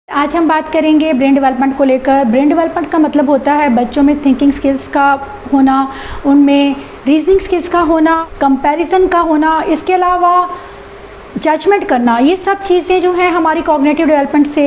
आज हम बात करेंगे ब्रेन डेवलपमेंट को लेकर। ब्रेन डेवलपमेंट का मतलब होता है बच्चों में थिंकिंग स्किल्स का होना, उनमें रीजनिंग स्किल्स का होना, कंपैरिजन का होना, इसके अलावा जजमेंट करना। ये सब चीज़ें जो हैं हमारी कॉग्निटिव डेवलपमेंट से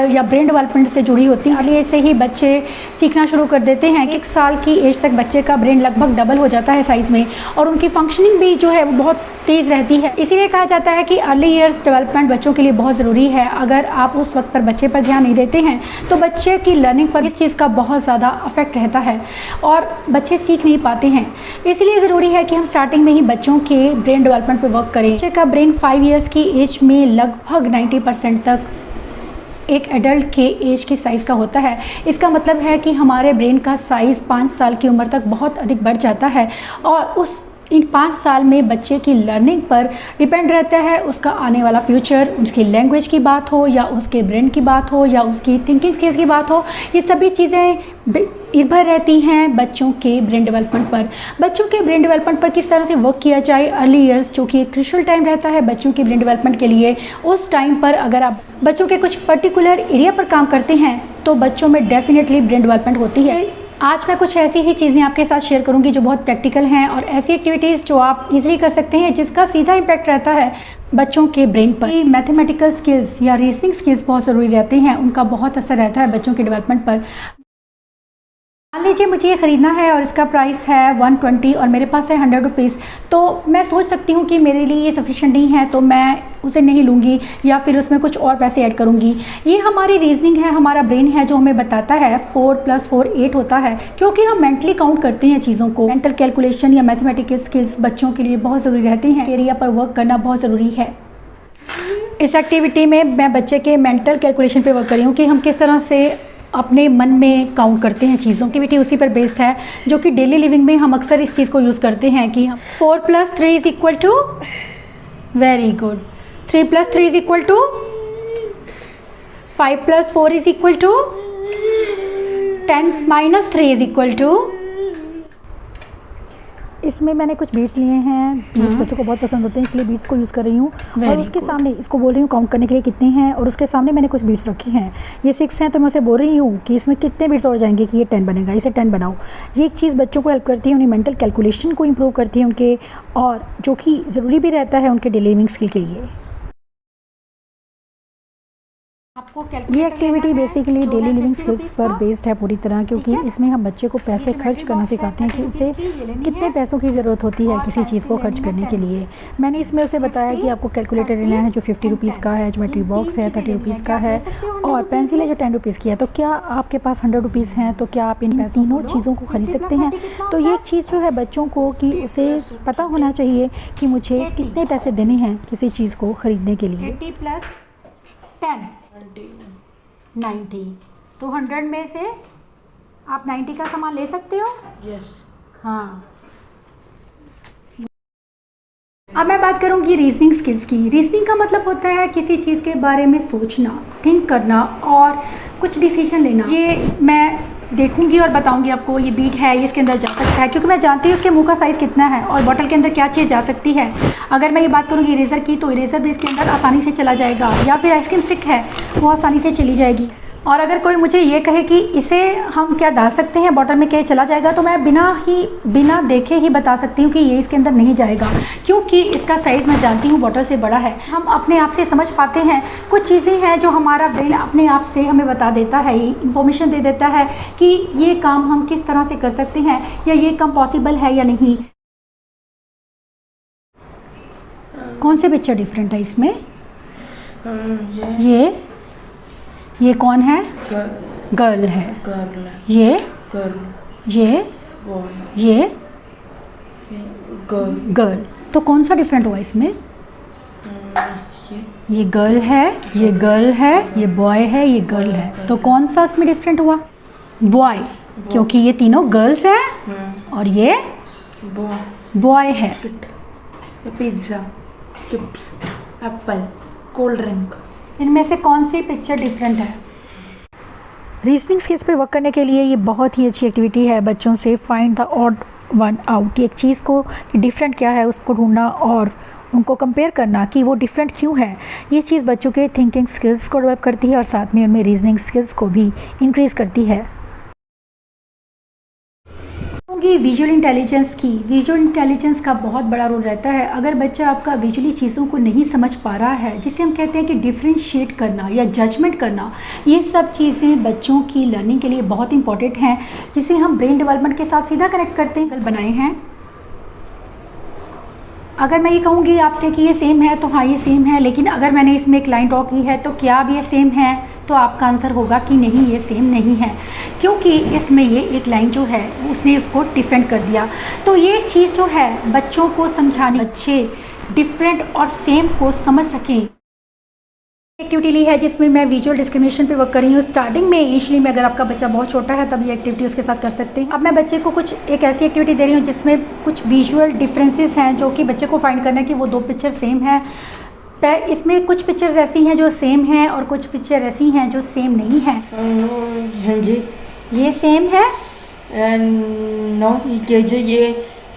या ब्रेन डेवलपमेंट से जुड़ी होती हैं। अर्ली एज से ही बच्चे सीखना शुरू कर देते हैं। 1 साल की एज तक बच्चे का ब्रेन लगभग डबल हो जाता है साइज़ में, और उनकी फंक्शनिंग भी जो है वो बहुत तेज़ रहती है। इसीलिए कहा जाता है कि अर्ली ईयर्स डेवलपमेंट बच्चों के लिए बहुत ज़रूरी है। अगर आप उस वक्त पर बच्चे पर ध्यान नहीं देते हैं तो बच्चे की लर्निंग पर इस चीज़ का बहुत ज़्यादा अफेक्ट रहता है और बच्चे सीख नहीं पाते हैं। इसलिए ज़रूरी है कि हम स्टार्टिंग में ही बच्चों के ब्रेन डेवलपमेंट पर वर्क करें। बच्चे का ब्रेन 5 ईयर्स की एज में लगभग 90% तक एक एडल्ट के एज की साइज़ का होता है। इसका मतलब है कि हमारे ब्रेन का साइज़ 5 साल की उम्र तक बहुत अधिक बढ़ जाता है और इन 5 साल में बच्चे की लर्निंग पर डिपेंड रहता है उसका आने वाला फ्यूचर। उसकी लैंग्वेज की बात हो या उसके ब्रेन की बात हो या उसकी थिंकिंग स्किल्स की बात हो, ये सभी चीज़ें निर्भर रहती हैं बच्चों के ब्रेन डेवलपमेंट पर। बच्चों के ब्रेन डेवलपमेंट पर किस तरह से वर्क किया जाए अर्ली ईयर्स, जो कि एक क्रूशियल टाइम रहता है बच्चों के ब्रेन डेवलपमेंट के लिए। उस टाइम पर अगर आप बच्चों के कुछ पर्टिकुलर एरिया पर काम करते हैं तो बच्चों में डेफिनेटली ब्रेन डेवलपमेंट होती है। आज मैं कुछ ऐसी ही चीज़ें आपके साथ शेयर करूंगी जो बहुत प्रैक्टिकल हैं और ऐसी एक्टिविटीज़ जो आप इजीली कर सकते हैं जिसका सीधा इम्पैक्ट रहता है बच्चों के ब्रेन पर। मैथमेटिकल स्किल्स या रीजनिंग स्किल्स बहुत ज़रूरी रहते हैं, उनका बहुत असर रहता है बच्चों के डेवलपमेंट पर। मान लीजिए मुझे ये ख़रीदना है और इसका प्राइस है 120 और मेरे पास है 100 रुपीज़, तो मैं सोच सकती हूँ कि मेरे लिए ये सफिशेंट नहीं है तो मैं उसे नहीं लूँगी या फिर उसमें कुछ और पैसे ऐड करूँगी। ये हमारी रीजनिंग है, हमारा ब्रेन है जो हमें बताता है 4 + 4 8 होता है, क्योंकि हम मेंटली काउंट करते हैं चीज़ों को। मेंटल कैलकुलेशन या मैथमेटिकल स्किल्स बच्चों के लिए बहुत ज़रूरी रहती हैं। एरिया पर वर्क करना बहुत ज़रूरी है। इस एक्टिविटी में मैं बच्चे के मेंटल कैलकुलेशन पर वर्क कर रही हूँ कि हम किस तरह से अपने मन में काउंट करते हैं चीज़ों। एक्टिविटी उसी पर बेस्ड है जो कि डेली लिविंग में हम अक्सर इस चीज़ को यूज़ करते हैं कि हम 4 + 3 = वेरी गुड, 3 + 3 = 5 + 4 = 10 - 3 = इसमें मैंने कुछ बीट्स लिए हैं। बीट्स बच्चों को बहुत पसंद होते हैं, इसलिए बीट्स को यूज़ कर रही हूँ। और उसके सामने इसको बोल रही हूँ काउंट करने के लिए कितने हैं, और उसके सामने मैंने कुछ बीट्स रखी हैं। ये 6 हैं तो मैं उसे बोल रही हूँ कि इसमें कितने बीट्स और जाएंगे कि ये 10 बनेगा, इसे 10 बनाओ। ये एक चीज़ बच्चों को हेल्प करती है, उन्हें मेंटल कैलकुलेशन को इम्प्रूव करती है उनके, और जो कि ज़रूरी भी रहता है उनके डेली लिविंग स्किल के लिए। ये activity basically daily living skills पर बेस्ड है पूरी तरह, क्योंकि इसमें हम बच्चे को पैसे खर्च करना सिखाते हैं कि उसे कितने पैसों की ज़रूरत होती है किसी चीज़ को खर्च करने के लिए। मैंने इसमें उसे बताया कि आपको कैलकुलेटर लेना है जो 50 रुपीज़ का है, ज्योमेट्री बॉक्स है 30 रुपीज़ का है, और पेंसिल है जो 10 रुपीज़ की है। तो क्या आपके पास 100 रुपीज़ हैं तो क्या आप इन तीनों चीज़ों को ख़रीद सकते हैं? तो ये एक चीज़ जो है बच्चों को कि उसे पता होना चाहिए कि मुझे कितने पैसे देने हैं किसी चीज़ को ख़रीदने के लिए। 80 + 10 90, तो 100 में से आप 90 का सामान ले सकते हो। यस। हाँ, अब मैं बात करूँगी रीजनिंग स्किल्स की। रीजनिंग का मतलब होता है किसी चीज़ के बारे में सोचना, थिंक करना और कुछ डिसीजन लेना। ये मैं देखूंगी और बताऊंगी आपको ये बीट है, ये इसके अंदर जा सकता है, क्योंकि मैं जानती हूँ इसके मुंह का साइज़ कितना है और बॉटल के अंदर क्या चीज़ जा सकती है। अगर मैं ये बात करूँगी इरेज़र की, तो इरेज़र भी इसके अंदर आसानी से चला जाएगा, या फिर आइसक्रीम स्टिक है वो आसानी से चली जाएगी। और अगर कोई मुझे ये कहे कि इसे हम क्या डाल सकते हैं बॉटल में, क्या चला जाएगा, तो मैं बिना देखे ही बता सकती हूँ कि ये इसके अंदर नहीं जाएगा, क्योंकि इसका साइज़ मैं जानती हूँ बॉटल से बड़ा है। हम अपने आप से समझ पाते हैं। कुछ चीज़ें हैं जो हमारा ब्रेन अपने आप से हमें बता देता है, इंफॉर्मेशन दे देता है कि ये काम हम किस तरह से कर सकते हैं या ये काम पॉसिबल है या नहीं। कौन से पिक्चर डिफरेंट है इसमें? ये कौन है? गर्ल है। ये गर्ल। तो कौन सा डिफरेंट हुआ इसमें? ये गर्ल है, ये गर्ल है, ये बॉय है, ये गर्ल है। तो कौन सा इसमें डिफरेंट हुआ? बॉय, क्योंकि ये तीनों गर्ल्स हैं और ये बॉय है। Pizza, chips, Apple, cold drink, इनमें से कौन सी पिक्चर डिफरेंट है? रीजनिंग स्किल्स पे वर्क करने के लिए ये बहुत ही अच्छी एक्टिविटी है बच्चों से। Find the odd one out, एक चीज़ को डिफरेंट क्या है उसको ढूंढना और उनको कंपेयर करना कि वो डिफरेंट क्यों है, ये चीज़ बच्चों के थिंकिंग स्किल्स को डेवलप करती है और साथ में उनमें रीजनिंग स्किल्स को भी इंक्रीज़ करती है। विजुअल इंटेलिजेंस की, विजुअल इंटेलिजेंस का बहुत बड़ा रोल रहता है। अगर बच्चा आपका विजुअली चीज़ों को नहीं समझ पा रहा है, जिसे हम कहते हैं कि डिफ्रेंशिएट करना या जजमेंट करना, ये सब चीज़ें बच्चों की लर्निंग के लिए बहुत इंपॉर्टेंट हैं, जिसे हम ब्रेन डेवलपमेंट के साथ सीधा कनेक्ट करते हैं। कल बनाए हैं, अगर मैं ये कहूँगी आपसे कि ये सेम है तो हाँ ये सेम है, लेकिन अगर मैंने इसमें एक लाइन ड्रॉ की है तो क्या अब ये सेम है, तो आपका आंसर होगा कि नहीं ये सेम नहीं है, क्योंकि इसमें ये एक लाइन जो है उसने उसको डिफरेंट कर दिया। तो ये चीज़ जो है बच्चों को समझानी, बच्चे डिफरेंट और सेम को समझ सकें। एक्टिविटी ली है जिसमें मैं विजुअल डिस्क्रिमिनेशन पे वर्क कर रही हूँ। स्टार्टिंग में इनिशियली में अगर आपका बच्चा बहुत छोटा है तब ये एक्टिविटी उसके साथ कर सकते हैं। अब मैं बच्चे को कुछ एक ऐसी एक्टिविटी दे रही हूँ जिसमें कुछ विजुअल डिफरेंसेस हैं जो कि बच्चे को फाइंड करना है कि वो दो पिक्चर सेम है। इसमें कुछ पिक्चर्स ऐसी हैं जो सेम हैं और कुछ पिक्चर ऐसी हैं जो सेम नहीं हैं। हाँ जी, ये सेम है, नो ये जो ये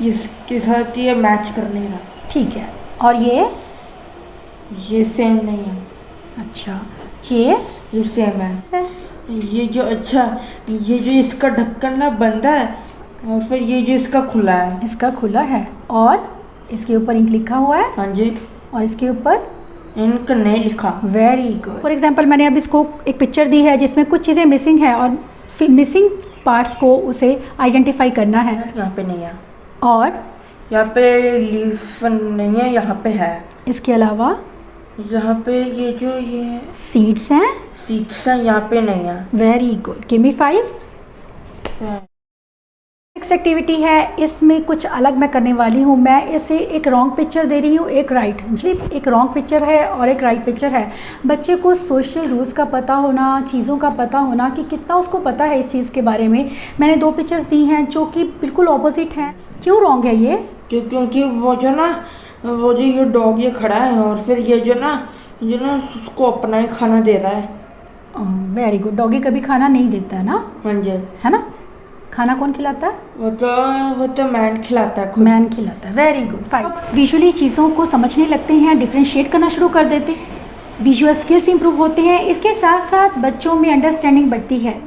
इसके साथ ये मैच कर नहीं रहा। ठीक है, और ये सेम नहीं है। अच्छा, ये सेम है। ये जो अच्छा, ये जो इसका ढक्कन ना बंद है और फिर ये जो इसका खुला है, इसका खुला है और इसके ऊपर इंक लिखा हुआ है। हाँ जी, और इसके ऊपर इंक नहीं लिखा। Very good. फॉर एग्जाम्पल मैंने अब इसको एक पिक्चर दी है जिसमें कुछ चीज़ें मिसिंग है और फिर मिसिंग पार्ट्स को उसे आइडेंटिफाई करना है। यहाँ पे नहीं है, और यहाँ पे लीफ नहीं है, यहाँ पे है। इसके अलावा यहाँ पे ये जो ये सीड्स हैं, सीड्स हैं, यहाँ पे नहीं है। Very good, give me 5। Next activity है, इसमें कुछ अलग मैं करने वाली हूँ। मैं इसे एक रॉन्ग पिक्चर दे रही हूँ, एक राइट। एक रॉन्ग पिक्चर है और एक राइट पिक्चर है। बच्चे को सोशल रूल्स का पता होना, चीज़ों का पता होना कि कितना उसको पता है इस चीज़ के बारे में। मैंने दो पिक्चर्स दी हैं जो कि बिल्कुल ऑपोजिट हैं। क्यों रॉन्ग है ये? क्योंकि वो जो ये डॉग ये खड़ा है और फिर ये जो ना उसको अपना ही खाना दे रहा है। Very good. डॉगी कभी खाना नहीं देता है ना? हाँ जी, है ना? खाना कौन खिलाता है? वो तो मैन खिलाता है, खुद मैन खिलाता है। Very good, fine. विजुअली चीज़ों को समझने लगते हैं, डिफ्रेंशिएट करना शुरू कर देते हैं, विजुअल स्किल्स इंप्रूव होते हैं। इसके साथ साथ बच्चों में अंडरस्टैंडिंग बढ़ती है।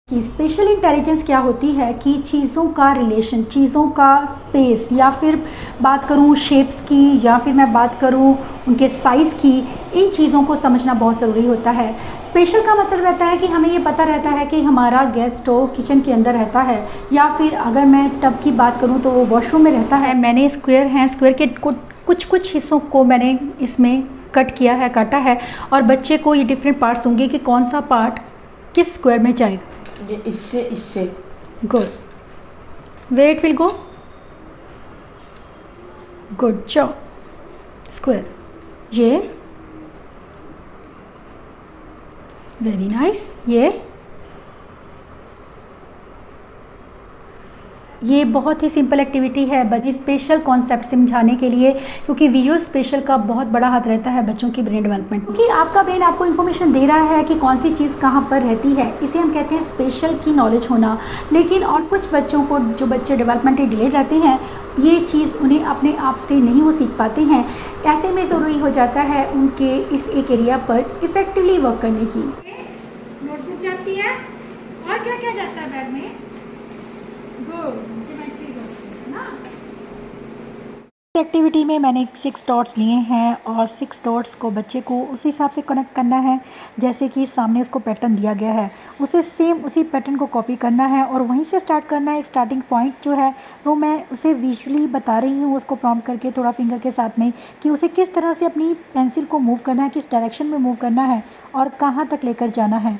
कि स्पेशल इंटेलिजेंस क्या होती है कि चीज़ों का रिलेशन, चीज़ों का स्पेस, या फिर बात करूँ शेप्स की, या फिर मैं बात करूँ उनके साइज़ की, इन चीज़ों को समझना बहुत ज़रूरी होता है। स्पेशल का मतलब रहता है कि हमें ये पता रहता है कि हमारा गेस्ट हो किचन के अंदर रहता है, या फिर अगर मैं टब की बात करूँ तो वो वॉशरूम में रहता है। मैंने स्क्वायर हैं, स्क्वायर के कुछ हिस्सों को मैंने इसमें कट किया है, काटा है, और बच्चे को ये डिफरेंट पार्ट्स होंगे कि कौन सा पार्ट किस स्क्वायर में जाएगा। इससे good, where it will go, good job. Square, ये वेरी नाइस। ये बहुत ही सिंपल एक्टिविटी है बच्चे स्पेशल कॉन्सेप्ट समझाने के लिए, क्योंकि विजुअल स्पेशल का बहुत बड़ा हाथ रहता है बच्चों की ब्रेन डेवलपमेंट। क्योंकि आपका ब्रेन आपको इन्फॉर्मेशन दे रहा है कि कौन सी चीज़ कहाँ पर रहती है, इसे हम कहते हैं स्पेशल की नॉलेज होना। लेकिन और कुछ बच्चों को, जो बच्चे डेवलपमेंटली डिलेड रहते हैं, ये चीज़ उन्हें अपने आप से नहीं वो सीख पाते हैं। ऐसे में ज़रूरी हो जाता है उनके इस एक एरिया पर इफ़ेक्टिवली वर्क करने की। नोटबुक जाती है और क्या क्या जाता है बैग में? एक्टिविटी में मैंने 6 डॉट्स लिए हैं और 6 डॉट्स को बच्चे को उस हिसाब से कनेक्ट करना है जैसे कि सामने उसको पैटर्न दिया गया है, उसे सेम उसी पैटर्न को कॉपी करना है और वहीं से स्टार्ट करना है। एक स्टार्टिंग पॉइंट जो है वो मैं उसे विजुअली बता रही हूँ, उसको प्रॉम्प्ट करके थोड़ा फिंगर के साथ में, कि उसे किस तरह से अपनी पेंसिल को मूव करना है, किस डायरेक्शन में मूव करना है और कहाँ तक लेकर जाना है।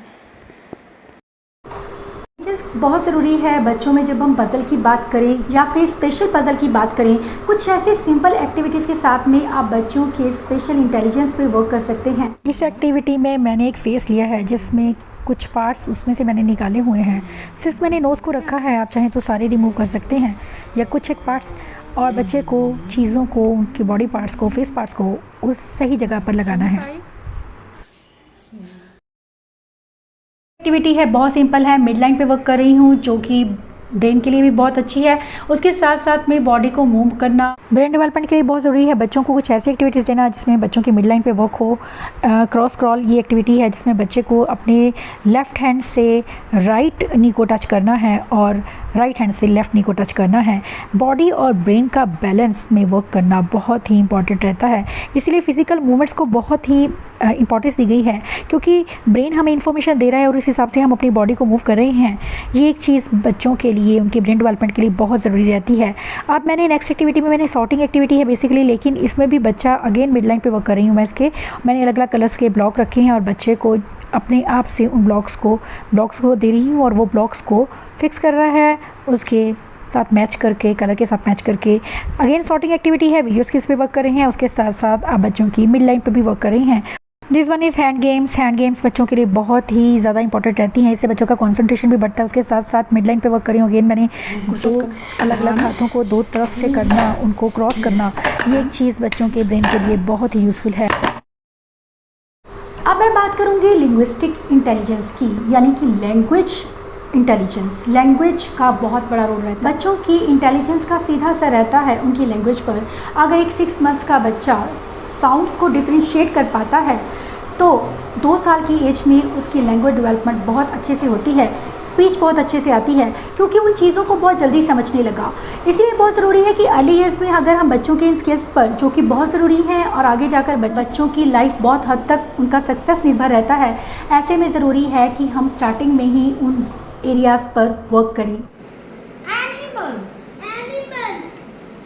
बहुत ज़रूरी है बच्चों में जब हम पज़ल की बात करें या फिर स्पेशल पज़ल की बात करें, कुछ ऐसे सिंपल एक्टिविटीज़ के साथ में आप बच्चों के स्पेशल इंटेलिजेंस पे वर्क कर सकते हैं। इस एक्टिविटी में मैंने एक फेस लिया है जिसमें कुछ पार्ट्स उसमें से मैंने निकाले हुए हैं। सिर्फ मैंने नोज़ को रखा है, आप चाहें तो सारे रिमूव कर सकते हैं या कुछ एक पार्ट्स, और बच्चे को चीज़ों को, उनके बॉडी पार्ट्स को, फेस पार्ट्स को उस सही जगह पर लगाना है। एक्टिविटी है बहुत सिंपल है, मिड लाइन पे वर्क कर रही हूँ, जो कि ब्रेन के लिए भी बहुत अच्छी है। उसके साथ साथ में बॉडी को मूव करना ब्रेन डेवलपमेंट के लिए बहुत ज़रूरी है। बच्चों को कुछ ऐसी एक्टिविटीज़ देना जिसमें बच्चों की मिड लाइन पे वर्क हो। क्रॉस क्रॉल ये एक्टिविटी है जिसमें बच्चे को अपने लेफ़्ट हैंड से राइट नी को टच करना है और राइट हैंड से लेफ़्ट नी को टच करना है। बॉडी और ब्रेन का बैलेंस में वर्क करना बहुत ही इंपॉर्टेंट रहता है, इसलिए फ़िज़िकल मूवमेंट्स को बहुत ही इंपॉर्टेंस दी गई है, क्योंकि ब्रेन हमें इन्फॉर्मेशन दे रहा है और इस हिसाब से हम अपनी बॉडी को मूव कर रहे हैं। ये एक चीज़ बच्चों के लिए, उनके ब्रेन डेवलपमेंट के लिए बहुत ज़रूरी रहती है। अब मैंने नेक्स्ट एक्टिविटी में मैंने सॉर्टिंग एक्टिविटी है बेसिकली, लेकिन इसमें भी बच्चा अगेन मिड लाइन पे वर्क कर रही हूँ मैं। मैंने अलग अलग कलर्स के ब्लॉक रखे हैं और बच्चे को अपने आप से उन ब्लॉक्स को दे रही हूँ और वो ब्लॉक्स को फिक्स कर रहा है उसके साथ मैच करके, कलर के साथ मैच करके। अगेन सॉर्टिंग एक्टिविटी है, वीडियो स्किल्स पे वर्क कर रहे हैं, उसके साथ साथ आप बच्चों की मिड लाइन पे भी वर्क कर रहे हैं। This one is hand games. Hand games बच्चों के लिए बहुत ही ज़्यादा इंपॉर्टेंट रहती हैं, इससे बच्चों का कंसंट्रेशन भी बढ़ता है। उसके साथ साथ मिड लाइन पे वर्क कर रही हूँ। अगेन मैंने दो अलग अलग हाथों को दो तरफ से करना, उनको क्रॉस करना, ये एक चीज़ बच्चों के ब्रेन के लिए बहुत ही यूज़फुल है। अब मैं बात करूँगी लिंग्विस्टिक इंटेलिजेंस की, यानी कि लैंग्वेज इंटेलिजेंस। लैंग्वेज का बहुत बड़ा रोल रहता है। बच्चों की इंटेलिजेंस का सीधा असर रहता है उनकी लैंग्वेज पर। अगर एक 6 मंथ्स का बच्चा साउंड्स को डिफ्रेंशिएट कर पाता है तो 2 साल की एज में उसकी लैंग्वेज डेवलपमेंट बहुत अच्छे से होती है, स्पीच बहुत अच्छे से आती है, क्योंकि उन चीज़ों को बहुत जल्दी समझने लगा। इसलिए बहुत ज़रूरी है कि अर्ली ईयर्स में अगर हम बच्चों के इन स्किल्स पर, जो कि बहुत ज़रूरी है और आगे जाकर बच्चों की लाइफ बहुत हद तक उनका सक्सेस निर्भर रहता है, ऐसे में ज़रूरी है कि हम स्टार्टिंग में ही उन एरियाज़ पर वर्क करें। एनिमल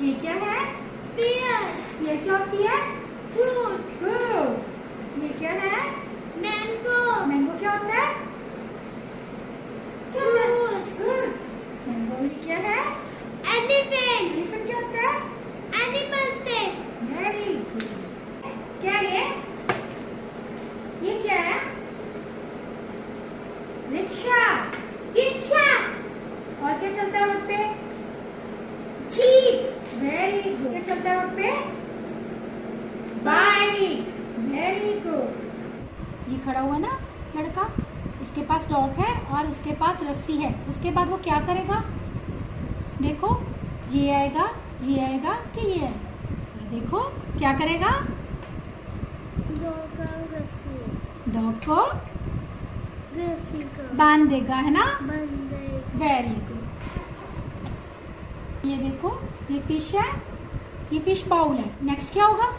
ये क्या है? पियर ये क्या होती है? Fruit good. ये क्या है? मैंगो मैंगो क्या होता है? फ्रूट्स मैंगो ये क्या है? एलिफेंट एलिफेंट क्या होता है? एनिमल थे वेरी गुड। क्या ये क्या है? रिक्शा। रिक्शा और क्या चलता है रोड पे? Jeep very good. क्या चलता है रोड पे? बाइक। Very good. ये खड़ा हुआ ना लड़का, इसके पास डॉग है और इसके पास रस्सी है। उसके बाद वो क्या करेगा? देखो, ये आएगा कि ये आएगा। देखो क्या करेगा? डॉग को रस्सी को बांध देगा, है ना? बंदे वेरी गुड। ये देखो, ये फिश है, ये फिश बाउल है। नेक्स्ट क्या होगा?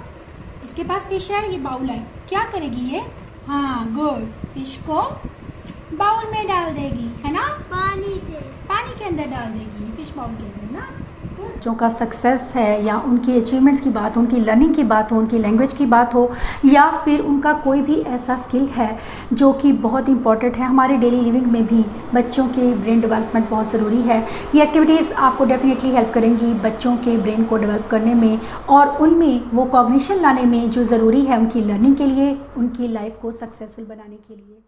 इसके पास फिश है, ये बाउल है। क्या करेगी ये? हाँ गुड, फिश को बाउल में डाल देगी, है ना? पानी के अंदर डाल देगी, फिश बाउल के अंदर ना। बच्चों का सक्सेस है या उनकी अचीवमेंट्स की बात हो, उनकी लर्निंग की बात हो, उनकी लैंग्वेज की बात हो, या फिर उनका कोई भी ऐसा स्किल है जो कि बहुत इंपॉर्टेंट है हमारे डेली लिविंग में भी, बच्चों के ब्रेन डेवलपमेंट बहुत ज़रूरी है। ये एक्टिविटीज़ आपको डेफिनेटली हेल्प करेंगी बच्चों के ब्रेन को डेवलप करने में और उनमें वो कॉग्निशन लाने में जो ज़रूरी है उनकी लर्निंग के लिए, उनकी लाइफ को सक्सेसफुल बनाने के लिए।